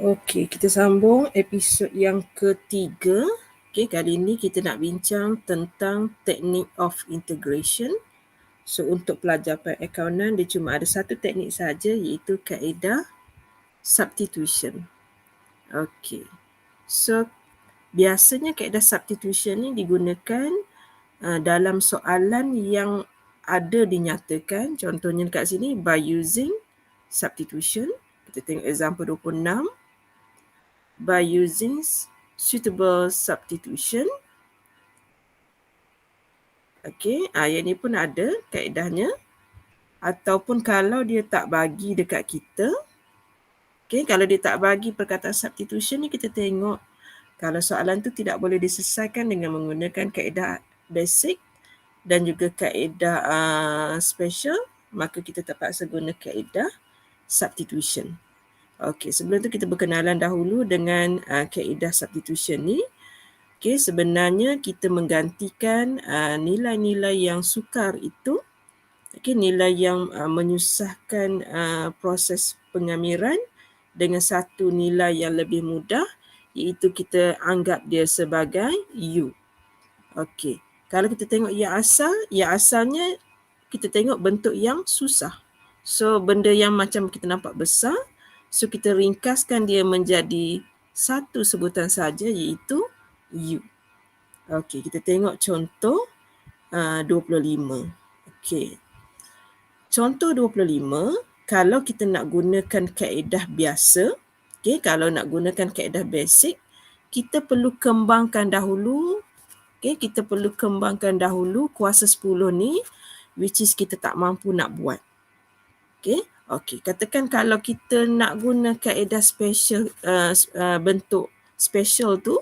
Okey, kita sambung episod yang ketiga. Okey, kali ini kita nak bincang tentang teknik of integration. So, untuk pelajar perakaunan, dia cuma ada satu teknik saja, iaitu kaedah substitution. Okey. So, biasanya kaedah substitution ni digunakan dalam soalan yang ada dinyatakan. Contohnya dekat sini, by using substitution. Kita tengok example 26. By using suitable substitution. Okey, yang ni pun ada kaedahnya. Ataupun kalau dia tak bagi dekat kita. Okey, kalau dia tak bagi perkataan substitution ni, kita tengok kalau soalan tu tidak boleh diselesaikan dengan menggunakan kaedah basic dan juga kaedah special, maka kita terpaksa guna kaedah substitution. Okey, sebelum tu kita berkenalan dahulu dengan kaedah substitution ni. Okey, sebenarnya kita menggantikan nilai-nilai yang sukar itu, okey, nilai yang menyusahkan proses pengamiran dengan satu nilai yang lebih mudah, iaitu kita anggap dia sebagai U. Okey, kalau kita tengok yang asalnya kita tengok bentuk yang susah. So, benda yang macam kita nampak besar, so kita ringkaskan dia menjadi satu sebutan saja, iaitu U. Okey, kita tengok contoh 25. Okey. Contoh 25, kalau kita nak gunakan kaedah biasa, okey, kalau nak gunakan kaedah basic, kita perlu kembangkan dahulu, okey, kita perlu kembangkan dahulu kuasa 10 ni, which is kita tak mampu nak buat. Okey. Okey, katakan kalau kita nak guna kaedah special, bentuk special tu,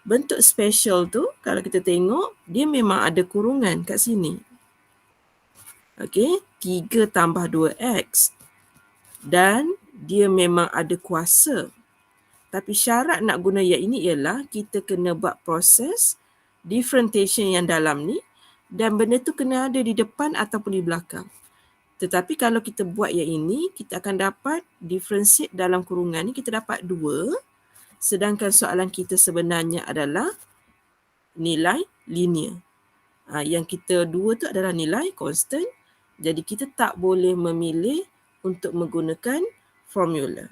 bentuk special tu, kalau kita tengok, dia memang ada kurungan kat sini. Okey, 3 tambah 2x. Dan dia memang ada kuasa. Tapi syarat nak guna yang ini ialah kita kena buat proses differentiation yang dalam ni, dan benda tu kena ada di depan ataupun di belakang. Tetapi kalau kita buat yang ini, kita akan dapat differentiate dalam kurungan ni, kita dapat 2. Sedangkan soalan kita sebenarnya adalah nilai linear. Yang kita 2 tu adalah nilai constant. Jadi kita tak boleh memilih untuk menggunakan formula.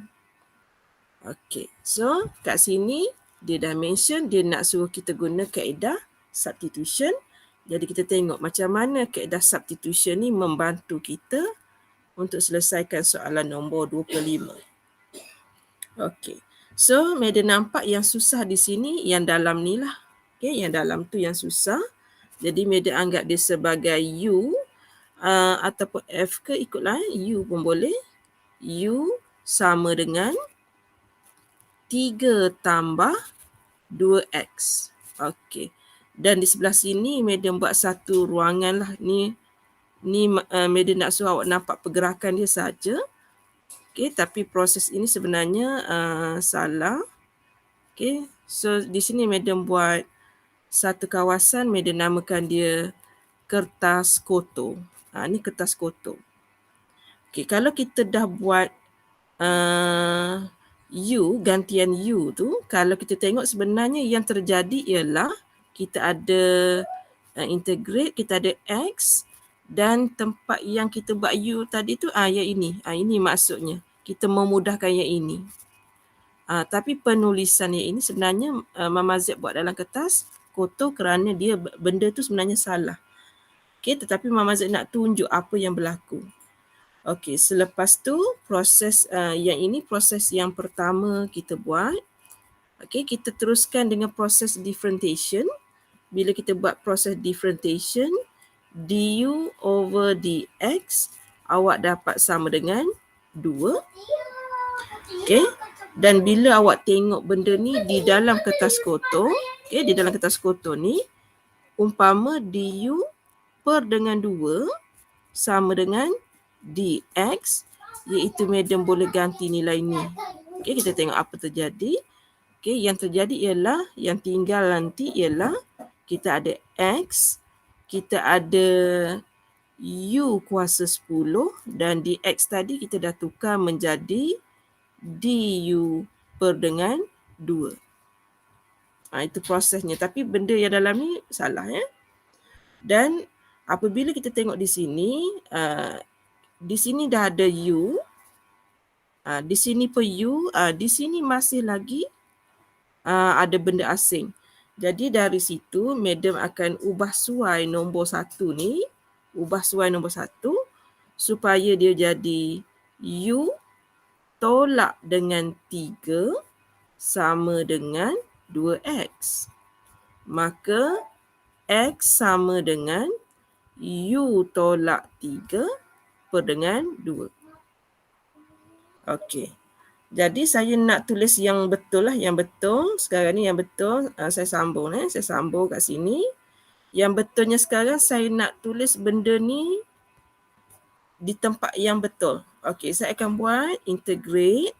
Okey, so kat sini dia dah mention dia nak suruh kita guna kaedah substitution. Jadi kita tengok macam mana kaedah substitution ni membantu kita untuk selesaikan soalan nombor 25. Okey. So, Madam nampak yang susah di sini, yang dalam ni lah. Okay, yang dalam tu yang susah. Jadi, Madam anggap dia sebagai U ataupun F ke, ikutlah. U pun boleh. U sama dengan 3 tambah 2X. Okey. Dan di sebelah sini, Madam buat satu ruangan lah. Ni Madam nak suruh awak nampak pergerakan dia saja. Okay, tapi proses ini sebenarnya salah. Okay, so di sini Madam buat satu kawasan, Madam namakan dia kertas kotor. Ni kertas kotor. Okay, kalau kita dah buat U, gantian U tu, kalau kita tengok sebenarnya yang terjadi ialah kita ada integrate, kita ada X, dan tempat yang kita buat U tadi tu, yang ini. Ini maksudnya. Kita memudahkan yang ini. Tapi penulisan yang ini sebenarnya Mama Z buat dalam kertas kotor kerana dia benda tu sebenarnya salah. Okay, tetapi Mama Z nak tunjuk apa yang berlaku. Okay, selepas tu proses yang ini proses yang pertama kita buat. Okay, kita teruskan dengan proses differentiation. Bila kita buat proses differentiation, du over dx, awak dapat sama dengan 2. Okay. Dan bila awak tengok benda ni di dalam kertas kotor, okay, di dalam kertas kotor ni, umpama du per dengan 2 sama dengan dx, iaitu Madam boleh ganti nilai ni. Okay, kita tengok apa terjadi. Okay, yang terjadi ialah, yang tinggal nanti ialah kita ada x, kita ada u kuasa 10 dan dx tadi kita dah tukar menjadi du per dengan 2. Itu prosesnya. Tapi benda yang dalam ni salah ya. Dan apabila kita tengok di sini dah ada U. Di sini pun U. Di sini masih lagi ada benda asing. Jadi dari situ madam akan ubah suai nombor 1 ni. Ubah suai nombor 1 supaya dia jadi U tolak dengan 3 sama dengan 2X. Maka X sama dengan U tolak 3 per dengan 2. Okey. Jadi saya nak tulis yang betul lah, yang betul. Sekarang ni yang betul, saya sambung. Saya sambung kat sini. Yang betulnya sekarang saya nak tulis benda ni di tempat yang betul. Okey, saya akan buat integrate.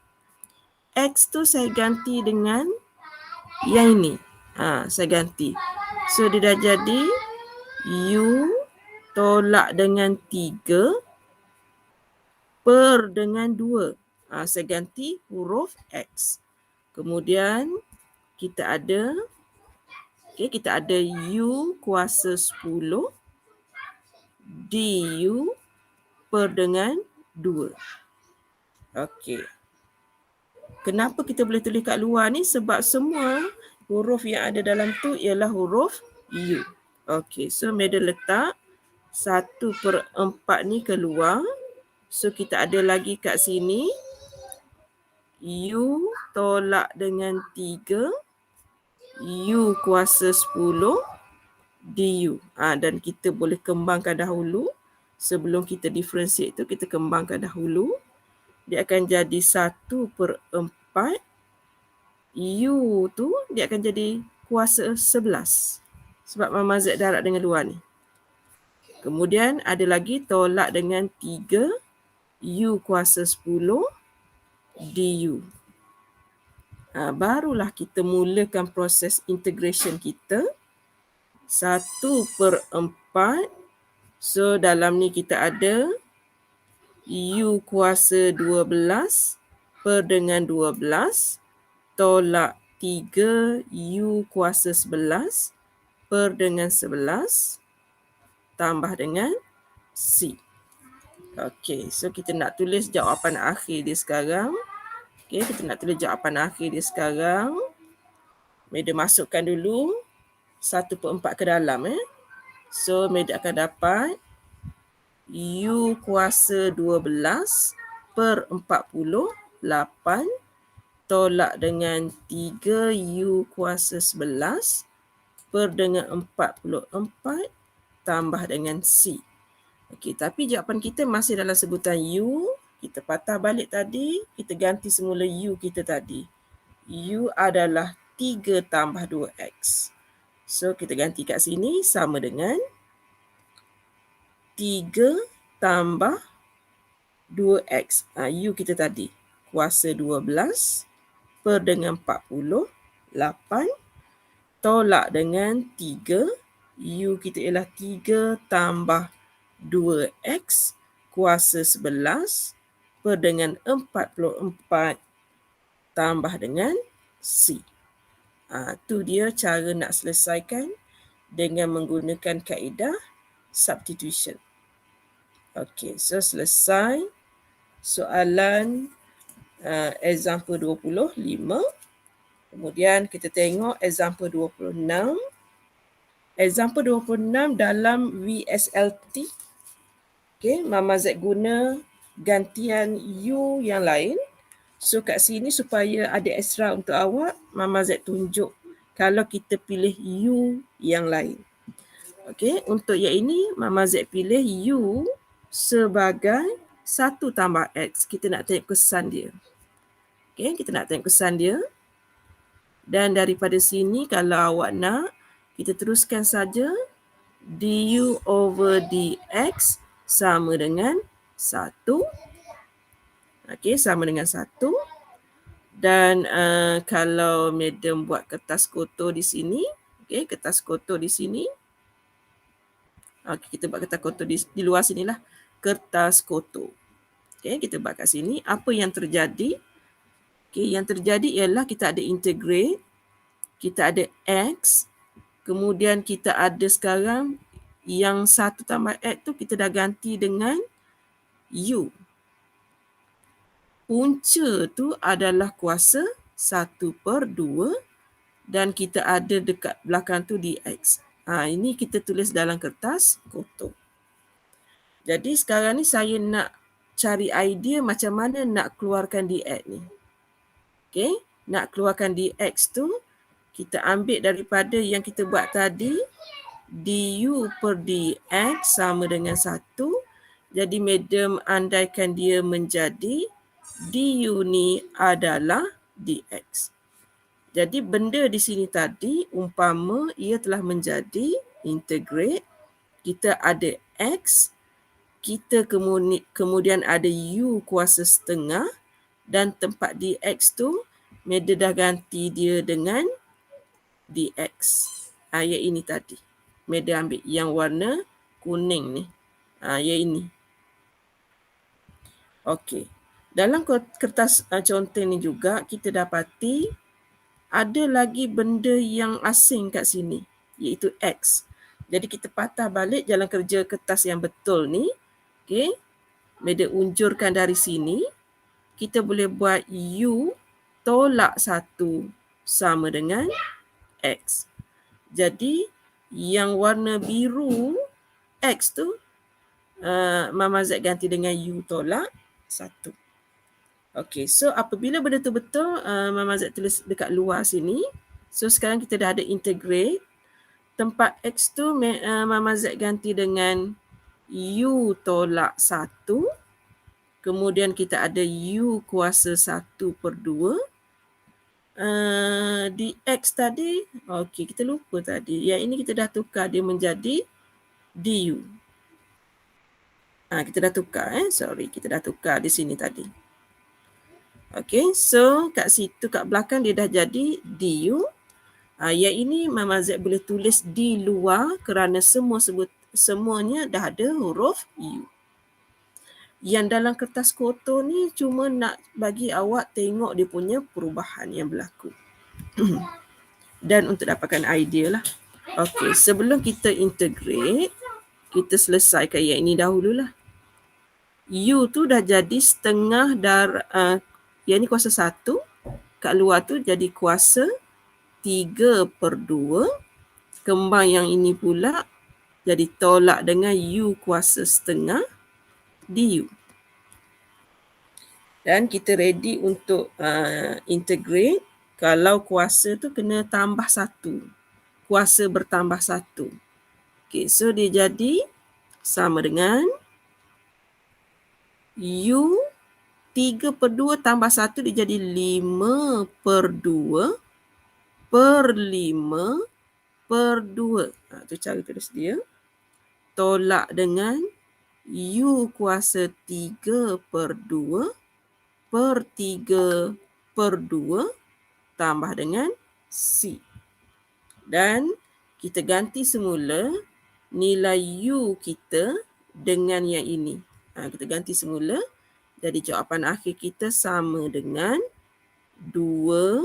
X tu saya ganti dengan yang ini. Saya ganti. So dia dah jadi U tolak dengan 3 per dengan 2. Saya ganti huruf X. Kemudian kita ada U kuasa 10 DU per dengan 2. Okey. Kenapa kita boleh tulis kat luar ni? Sebab semua huruf yang ada dalam tu ialah huruf U. Okey, so madam letak 1/4 ni keluar. So kita ada lagi kat sini U tolak dengan 3 U kuasa 10 DU. Dan kita boleh kembangkan dahulu. Sebelum kita differentiate tu, kita kembangkan dahulu. Dia akan jadi 1/4 U tu dia akan jadi kuasa 11. Sebab Mama Z darab dengan luar ni. Kemudian ada lagi tolak dengan 3 U kuasa 10 DU. Barulah kita mulakan proses integration kita. 1/4. So dalam ni kita ada U kuasa 12 per dengan 12 tolak 3 U kuasa 11 per dengan 11 tambah dengan C. Okey, so kita nak tulis jawapan akhir dia sekarang. Okey, kita nak tulis jawapan akhir dia sekarang. Madam masukkan dulu 1/4 ke dalam. So, madam akan dapat U kuasa 12 per 48 tolak dengan 3 U kuasa 11 per dengan 44 tambah dengan C. Okey, tapi jawapan kita masih dalam sebutan U. Kita patah balik tadi, kita ganti semula U kita tadi. U adalah 3 tambah 2X. So, kita ganti kat sini sama dengan 3 tambah 2X. U kita tadi, kuasa 12 per dengan 48 tolak dengan 3. U kita ialah 3 tambah 2X kuasa 11 per dengan 44 tambah dengan C. Tu dia cara nak selesaikan dengan menggunakan kaedah substitution. Okey, so selesai soalan example 25. Kemudian kita tengok example 26. Example 26 dalam VSLT. Okey, Mama Z guna gantian U yang lain. So kat sini supaya ada extra untuk awak, Mama Z tunjuk kalau kita pilih U yang lain. Okey, untuk yang ini Mama Z pilih U sebagai 1 tambah X. Kita nak tengok kesan dia. Okey, kita nak tengok kesan dia. Dan daripada sini kalau awak nak, kita teruskan saja du over dx sama dengan 1. Okey, sama dengan 1. Dan kalau madam buat kertas kotor di sini, okey, kertas kotor di sini. Okey, kita buat kertas kotor di luar sinilah. Kertas kotor. Okey, kita buat kat sini. Apa yang terjadi? Okay, yang terjadi ialah kita ada integrate, kita ada X, kemudian kita ada sekarang yang 1 tambah X tu kita dah ganti dengan U. Punca tu adalah kuasa 1/2 dan kita ada dekat belakang tu dx. Ini kita tulis dalam kertas kotor. Jadi sekarang ni saya nak cari idea macam mana nak keluarkan dx ni. Okay, nak keluarkan dx tu, kita ambil daripada yang kita buat tadi, du per dx sama dengan 1. Jadi medium andaikan dia menjadi du ni adalah dx. Jadi benda di sini tadi, umpama ia telah menjadi integrate, kita ada x, kita kemudian ada u kuasa setengah dan tempat dx tu, Meda dah ganti dia dengan dx. Yang ini tadi. Meda ambil yang warna kuning ni. Yang ini. Okey. Dalam kertas contoh ni juga, kita dapati ada lagi benda yang asing kat sini, iaitu X. Jadi kita patah balik jalan kerja kertas yang betul ni. Okay. Meda unjurkan dari sini. Kita boleh buat U tolak 1 sama dengan X. Jadi yang warna biru X tu, Mama Z ganti dengan U tolak 1. Okey, so apabila benda tu betul, Mama Z tulis dekat luar sini. So sekarang kita dah ada integrate. Tempat X tu Mama Z ganti dengan U tolak 1. Kemudian kita ada U kuasa 1/2. Di X tadi, okey kita lupa tadi. Yang ini kita dah tukar dia menjadi DU. Kita dah tukar kita dah tukar di sini tadi. Okey, so kat situ kat belakang dia dah jadi DU. Yang ini Mama Z boleh tulis di luar kerana semuanya dah ada huruf U. Yang dalam kertas kotor ni cuma nak bagi awak tengok dia punya perubahan yang berlaku. Dan untuk dapatkan idea lah. Okey, sebelum kita integrate, kita selesaikan yang ini dahululah. U tu dah jadi setengah yang ni kuasa 1. Kat luar tu jadi kuasa 3/2. Kembang yang ini pula jadi tolak dengan U kuasa setengah du. Dan kita ready untuk integrate. Kalau kuasa tu kena tambah 1. Kuasa bertambah 1. Okay, so dia jadi sama dengan U 3/2 tambah 1 dia jadi 5/2 per 5/2. Tu cara tulis dia. Tolak dengan U kuasa 3/2 per 3/2 tambah dengan C. Dan kita ganti semula nilai U kita dengan yang ini. Kita ganti semula. Jadi jawapan akhir kita sama dengan 2.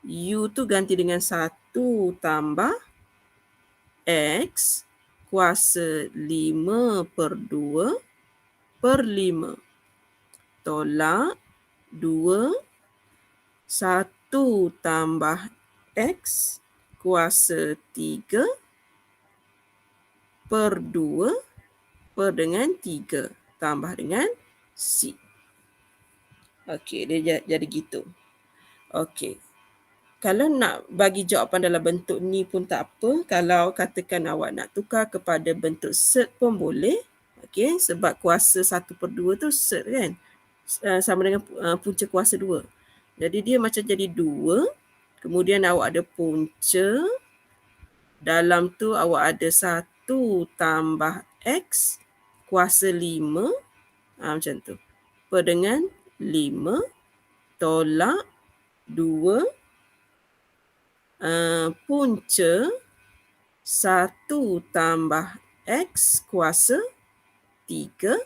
U tu ganti dengan 1 tambah X kuasa 5/2 per 5. Tolak 2. 1 tambah X kuasa 3 per 2 per dengan 3 tambah dengan C. Okey, dia jadi gitu. Okey. Kalau nak bagi jawapan dalam bentuk ni pun tak apa. Kalau katakan awak nak tukar kepada bentuk cert pun boleh. Okey, sebab kuasa 1/2 tu cert kan. Sama dengan punca kuasa 2. Jadi dia macam jadi 2. Kemudian awak ada punca. Dalam tu awak ada 1 tambah X kuasa 5. Macam tu. Per dengan 5 tolak 2 punca 1 tambah X kuasa 3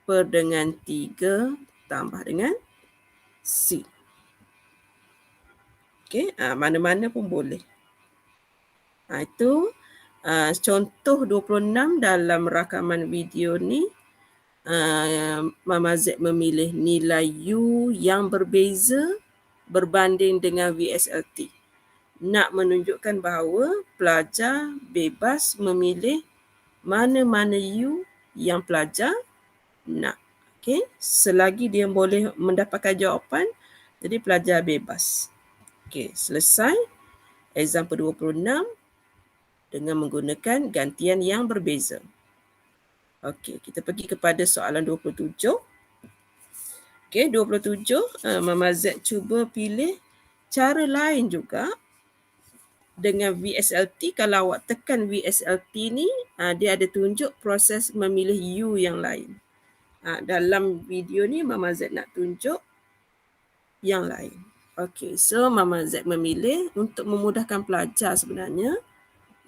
per dengan 3 tambah dengan C. Okey, mana-mana pun boleh. Itu contoh 26 dalam rakaman video ni. Mama Z memilih nilai U yang berbeza berbanding dengan VSLT. Nak menunjukkan bahawa pelajar bebas memilih mana-mana U yang pelajar nak. Okay? Selagi dia boleh mendapatkan jawapan, jadi pelajar bebas. Okay, selesai example 26 dengan menggunakan gantian yang berbeza. Okey, kita pergi kepada soalan 27. Okey, 27, Mama Z cuba pilih cara lain juga dengan VSLT. Kalau awak tekan VSLT ni, dia ada tunjuk proses memilih U yang lain. Dalam video ni Mama Z nak tunjuk yang lain. Okey, so Mama Z memilih untuk memudahkan pelajar sebenarnya.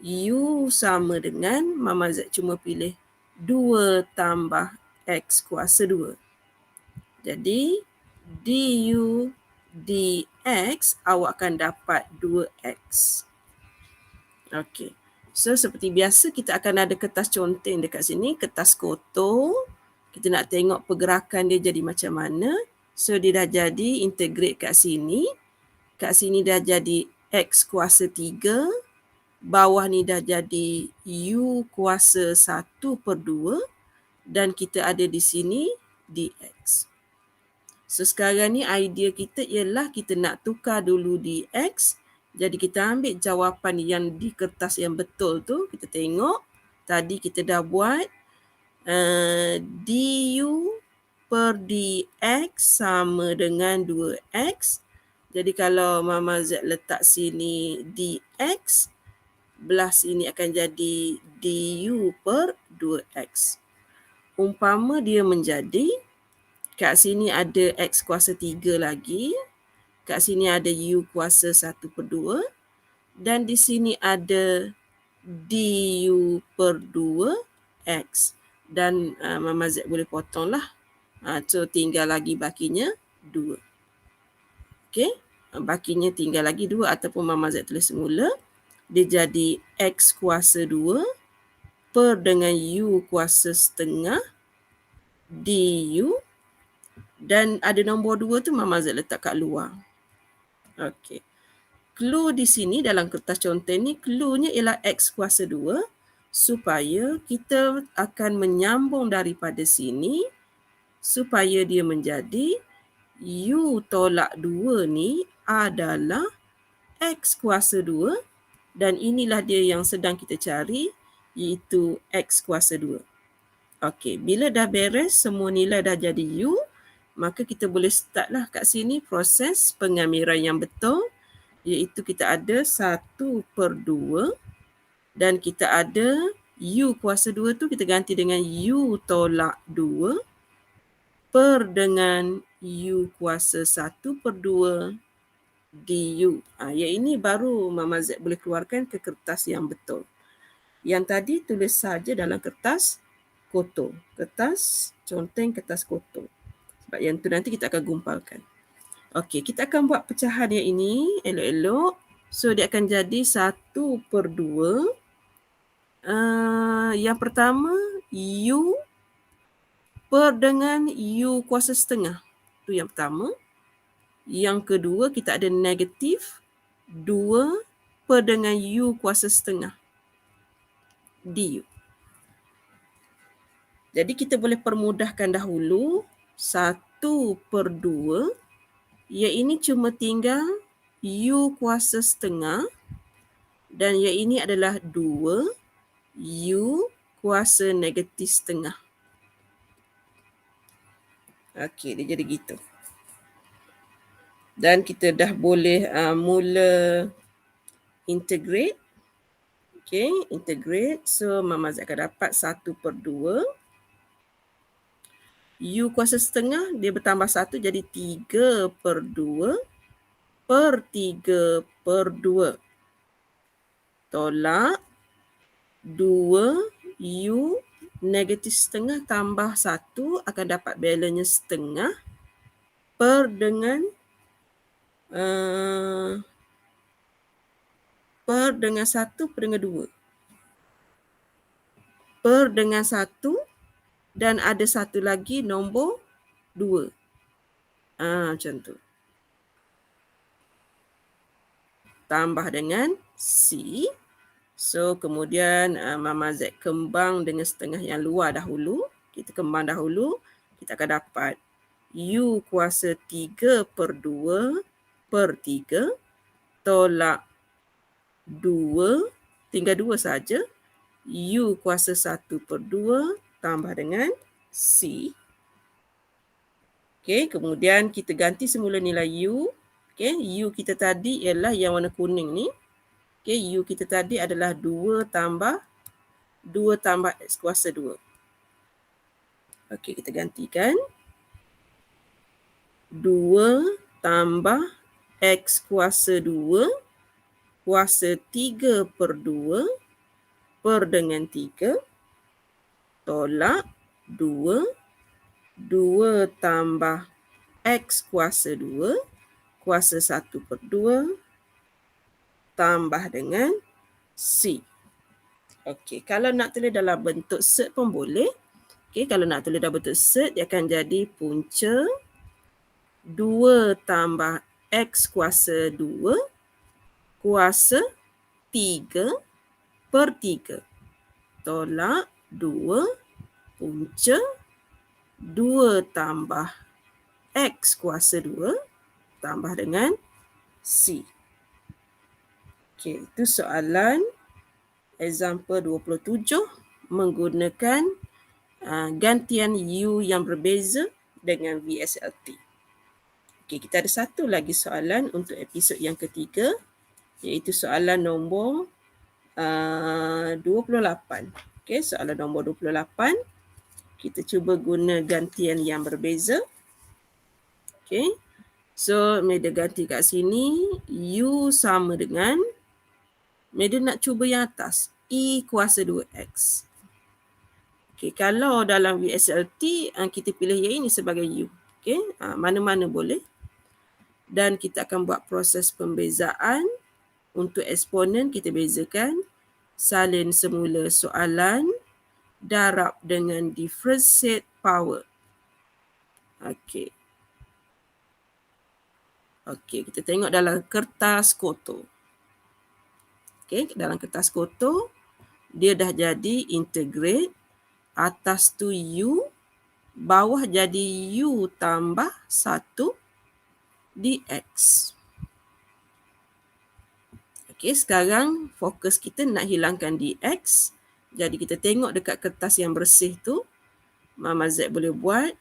U sama dengan Mama Z cuma pilih 2 tambah X kuasa 2. Jadi, du dx awak akan dapat 2x. Okey. So, seperti biasa kita akan ada kertas conteng dekat sini. Kertas kotor. Kita nak tengok pergerakan dia jadi macam mana. So, dia dah jadi integrate kat sini. Kat sini dah jadi x kuasa 3. Bawah ni dah jadi u kuasa 1/2 dan kita ada di sini dx. So sekarang ni idea kita ialah kita nak tukar dulu dx. Jadi kita ambil jawapan yang di kertas yang betul tu. Kita tengok tadi kita dah buat du per dx sama dengan 2x. Jadi kalau Mama Z letak sini dx, belah sini akan jadi du per 2x. Umpama dia menjadi, kat sini ada x kuasa 3 lagi, kat sini ada u kuasa 1/2 dan di sini ada du per 2x. Dan Mama Z boleh potong lah. So tinggal lagi bakinya 2. Okey, bakinya tinggal lagi 2 ataupun Mama Z tulis semula. Dia jadi x kuasa 2 per dengan u kuasa setengah du. Dan ada nombor 2 tu Mama Z letak kat luar. Okey. Clue di sini dalam kertas conteng ni, clue-nya ialah x kuasa 2 supaya kita akan menyambung daripada sini supaya dia menjadi u tolak 2 ni adalah x kuasa 2 dan inilah dia yang sedang kita cari iaitu x kuasa 2. Okey, bila dah beres semua nilai dah jadi u, maka kita boleh start lah kat sini proses pengamiran yang betul iaitu kita ada 1/2 dan kita ada u kuasa 2 tu kita ganti dengan u tolak 2 per dengan u kuasa 1/2 du. Yang ini baru Mama Z boleh keluarkan ke kertas yang betul. Yang tadi tulis saja dalam kertas kotor. Kertas conteng kertas kotor. Sebab yang tu nanti kita akan gumpalkan. Okey, kita akan buat pecahan yang ini elok-elok. So, dia akan jadi 1/2. Yang pertama, u per dengan u kuasa setengah. Itu yang pertama. Yang kedua, kita ada negatif 2 per dengan u kuasa setengah du. Jadi kita boleh permudahkan dahulu 1/2. Yang ini cuma tinggal u kuasa setengah dan yang ini adalah 2 u kuasa negatif setengah. Okey, dia jadi gitu. Dan kita dah boleh mula integrate. Okey, integrate. So, Mama Z akan dapat 1/2. U kuasa setengah, dia bertambah 1 jadi 3/2 per 3/2. Tolak 2 U negatif setengah tambah 1 akan dapat balance setengah per dengan per dengan 1 per dengan 2. Per dengan 1 dan ada satu lagi nombor 2. Macam tu. Tambah dengan C. So, kemudian Mama Z kembang dengan setengah yang luar dahulu. Kita kembang dahulu. Kita akan dapat U kuasa 3 per 2 per 3 tolak 2. Tinggal 2 saja. U kuasa 1 per 2 tambah dengan C. Okay, kemudian kita ganti semula nilai U. Okay, U kita tadi ialah yang warna kuning ni. Okay, U kita tadi adalah 2 tambah X kuasa 2. Okay, kita gantikan. 2 tambah X kuasa 2 kuasa 3 per 2 per dengan 3 tolak 2 tambah X kuasa 2 kuasa 1 per 2 tambah dengan C. Okey, kalau nak tulis dalam bentuk set pun boleh. Okey, kalau nak tulis dalam bentuk set, dia akan jadi punca 2 tambah X kuasa 2 kuasa 3 per 3 tolak 2 punca 2 tambah X kuasa 2 tambah dengan C. Okey, itu soalan example 27 menggunakan gantian U yang berbeza dengan VSLT. Okey, kita ada satu lagi soalan untuk episod yang ketiga, iaitu soalan nombor 28. Okey, soalan nombor 28. Kita cuba guna gantian yang berbeza. Okey. So, Meda ganti kat sini. U sama dengan, Meda nak cuba yang atas. E kuasa 2X. Okey, kalau dalam VSLT, kita pilih yang ini sebagai U. Okey, mana-mana boleh. Dan kita akan buat proses pembezaan. Untuk eksponen, kita bezakan. Salin semula soalan. Darab dengan differentiate power. Okey. Okey, kita tengok dalam kertas kotor. Okey, dalam kertas kotor, dia dah jadi integrate. Atas tu U, bawah jadi U tambah 1 dx. Okey, sekarang fokus kita nak hilangkan dx. Jadi kita tengok dekat kertas yang bersih tu, Mama Z boleh buat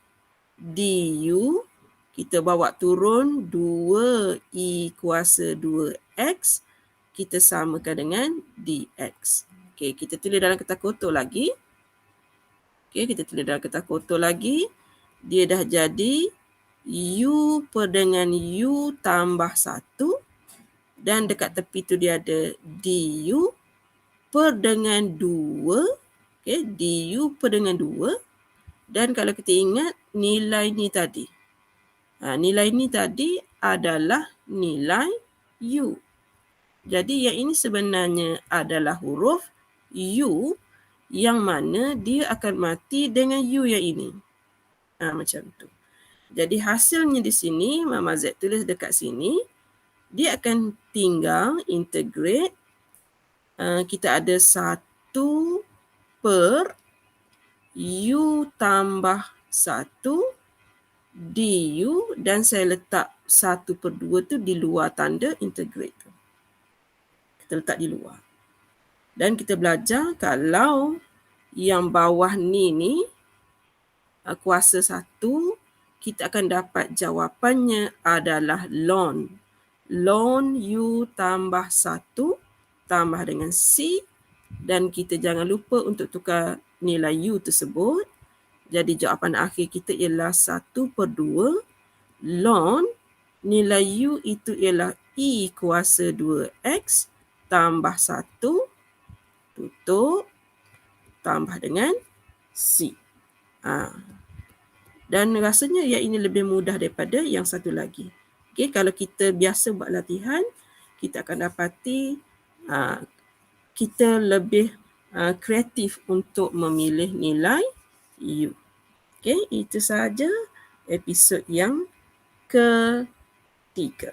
du, kita bawa turun 2e kuasa 2x, kita samakan dengan dx. Okey, kita tulis dalam kertas kotor lagi. Okey, kita tulis dalam kertas kotor lagi. Dia dah jadi U per dengan U tambah 1. Dan dekat tepi tu dia ada du per dengan 2. Okey, du per dengan 2. Dan kalau kita ingat nilai ni tadi. Nilai ni tadi adalah nilai U. Jadi yang ini sebenarnya adalah huruf U yang mana dia akan mati dengan U yang ini. Macam tu. Jadi hasilnya di sini, Mama Z tulis dekat sini. Dia akan tinggal integrate. Kita ada 1 per U tambah 1 du dan saya letak 1 per 2 tu di luar tanda integrate tu. Kita letak di luar. Dan kita belajar kalau yang bawah ni kuasa 1, kita akan dapat jawapannya adalah ln. Ln U tambah 1 tambah dengan C. Dan kita jangan lupa untuk tukar nilai U tersebut. Jadi jawapan akhir kita ialah 1 per 2 ln nilai U itu ialah E kuasa 2X tambah 1 tutup tambah dengan C. Dan rasanya yang ini lebih mudah daripada yang satu lagi. Okay, kalau kita biasa buat latihan, kita akan dapati kita lebih kreatif untuk memilih nilai U. Okey, itu sahaja episod yang ketiga.